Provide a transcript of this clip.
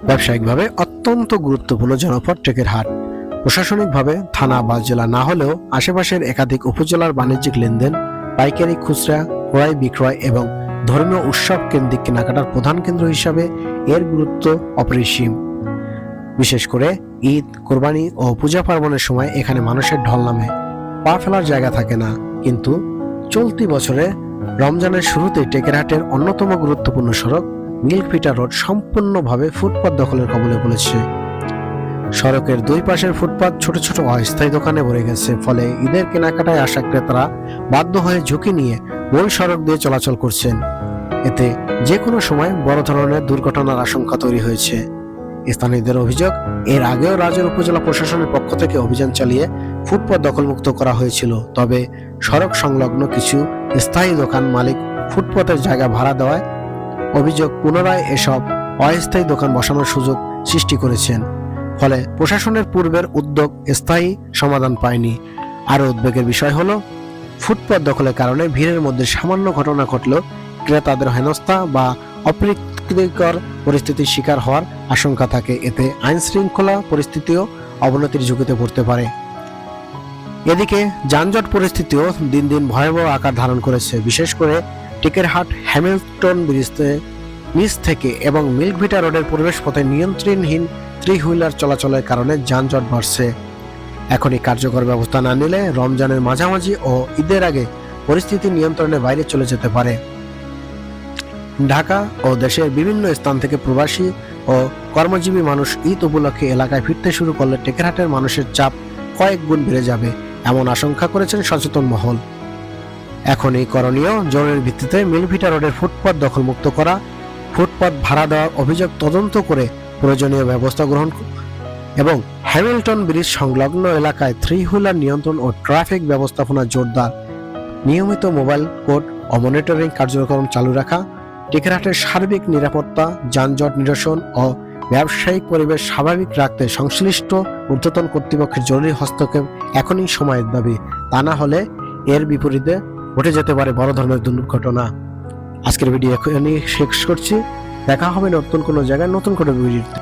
ব্যবসায়িকভাবে অত্যন্ত গুরুত্বপূর্ণ জনপদ টেকেরহাট। প্রশাসনিকভাবে থানা বা জেলা না হলেও আশেপাশের একাধিক উপজেলার বাণিজ্যিক লেনদেন, পাইকারি, খুচরা, ক্রয় বিক্রয় এবং ধর্মীয় উৎসব কেন্দ্রিক কেনাকাটার প্রধান কেন্দ্র হিসাবে এর গুরুত্ব অপরিসীম। বিশেষ করে ঈদ, কোরবানি ও পূজা পার্বণের সময় এখানে মানুষের ঢল নামে, পা ফেলার জায়গা থাকে না। কিন্তু চলতি বছরে রমজানের শুরুতেই টেকেরহাটের অন্যতম গুরুত্বপূর্ণ সড়ক মিল্কভিটা রোড সম্পূর্ণভাবে ফুটপাত দখলের কবলে পড়েছে। সড়কের দুই পাশের ফুটপাত ছোট ছোট অস্থায়ী দোকানে ভরে গেছে, ফলে ঈদের কেনাকাটায় আসা ক্রেতারা বাধ্য হয়ে ঝুঁকি নিয়ে মূল সড়ক দিয়ে চলাচল করছেন। এতে যে কোনো সময় বড় ধরনের দুর্ঘটনার আশঙ্কা তৈরি হয়েছে। স্থানীয়দের অভিযোগ, এর আগেও রাজৈর উপজেলা প্রশাসনের পক্ষ থেকে অভিযান চালিয়ে ফুটপাত দখলমুক্ত করা হয়েছিল, তবে সড়ক সংলগ্ন কিছু স্থায়ী দোকান মালিক ফুটপাতের জায়গা ভাড়া দেওয়ায় অভিযোগ পুনরায় এসব অস্থায়ী দোকান বসানোর সুযোগ সৃষ্টি করেছেন। ফলে প্রশাসনের পূর্বের উদ্যোগ স্থায়ী সমাধান পায়নি। আরও উদ্বেগের বিষয় হলো, ফুটপাত দখলের কারণে ভিড়ের মধ্যে সামান্য ঘটনা ঘটলেও ক্রেতাদের হেনস্থা বা অপ্রীতিকর পরিস্থিতির শিকার হওয়ার আশঙ্কা থাকে। এতে আইন শৃঙ্খলা পরিস্থিতিও অবনতির ঝুঁকিতে পড়তে পারে। এদিকে যানজট পরিস্থিতিও দিন দিন ভয়াবহ আকার ধারণ করেছে। বিশেষ করে টেকেরহাট হ্যামিল্টন ব্রিজে নিচ থেকে এবং মিল্কভিটা রোডের প্রবেশ পথে নিয়ন্ত্রণহীন থ্রি হুইলার চলাচলের কারণে যানজট বাড়ছে। এখনই কার্যকর ব্যবস্থা না নিলে রমজানের মাঝামাঝি ও ঈদের আগে পরিস্থিতি নিয়ন্ত্রণের বাইরে চলে যেতে পারে। ঢাকা ও দেশের বিভিন্ন স্থান থেকে প্রবাসী ও কর্মজীবী মানুষ ঈদ উপলক্ষে এলাকায় ফিরতে শুরু করলে টেকেরহাটের মানুষের চাপ কয়েক গুণ বেড়ে যাবে, এমন আশঙ্কা করেছেন সচেতন মহল। এখনই করণীয়, জরুরি ভিত্তিতে মিল্কভিটা রোডের ফুটপাত দখলমুক্ত করা, ফুটপাত ভাড়া দেওয়ার অভিযোগ তদন্ত করে প্রয়োজনীয় ব্যবস্থা গ্রহণ এবং হ্যামিল্টন ব্রিজ সংলগ্ন এলাকায় থ্রি হুইলার নিয়ন্ত্রণ ও ট্রাফিক ব্যবস্থাপনা জোরদার, নিয়মিত মোবাইল কোড ও মনিটরিং কার্যক্রম চালু রাখা, টেকেরহাটের সার্বিক নিরাপত্তা, যানজট নিরসন ও ব্যবসায়িক পরিবেশ স্বাভাবিক রাখতে সংশ্লিষ্ট ঊর্ধ্বতন কর্তৃপক্ষের জরুরি হস্তক্ষেপ এখনই সময়ের দাবি। তা না হলে এর বিপরীতে ঘটে যেতে পারে বড় ধরনের দুর্ঘটনা। আজকের ভিডিও এখনই শেষ করছি। দেখা হবে নতুন কোনো জায়গায় নতুন কোনো ভিডিওতে।